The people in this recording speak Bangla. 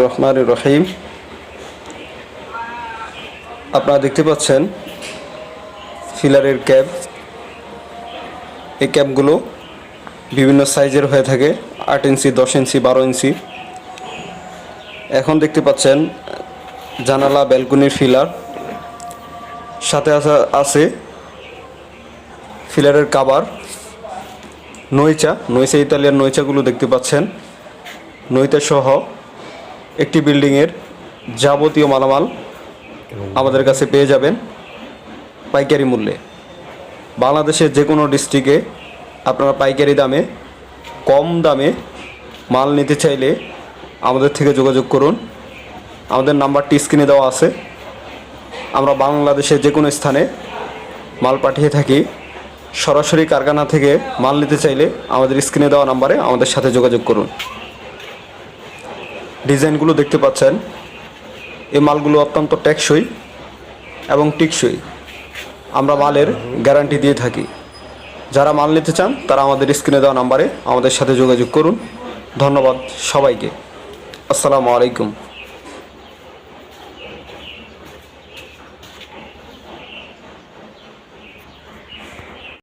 রহমান রহিম। আপনারা দেখতে পাচ্ছেন ফিলারের ক্যাপ। এই ক্যাপগুলো বিভিন্ন সাইজের হয়ে থাকে, 8 ইঞ্চি, 10 ইঞ্চি, 12 ইঞ্চি। এখন দেখতে পাচ্ছেন জানালা ব্যালকনির ফিলার, সাথে আছে ফিলারের কাভার, নইচা ইতালিয়ান নইচাগুলো দেখতে পাচ্ছেন। নইতা সহ একটি বিল্ডিংয়ের যাবতীয় মালামাল আমাদের কাছে পেয়ে যাবেন পাইকারি মূল্যে। বাংলাদেশের যে কোনো ডিস্ট্রিক্টে আপনারা পাইকারি দামে, কম দামে মাল নিতে চাইলে আমাদের থেকে যোগাযোগ করুন। আমাদের নাম্বারটি স্ক্রিনে দেওয়া আছে। আমরা বাংলাদেশের যে কোনো স্থানে মাল পাঠিয়ে থাকি। সরাসরি কারখানা থেকে মাল নিতে চাইলে আমাদের স্ক্রিনে দেওয়া নাম্বারে আমাদের সাথে যোগাযোগ করুন। ডিজাইনগুলো দেখতে পাচ্ছেন। এই মালগুলো অত্যন্ত টেকসই এবং টিকসই। আমরা মালের গ্যারান্টি দিয়ে থাকি। যারা মাল নিতে চান তারা আমাদের স্ক্রিনে দেওয়া নাম্বারে আমাদের সাথে যোগাযোগ করুন। ধন্যবাদ সবাইকে। আসসালামু আলাইকুম।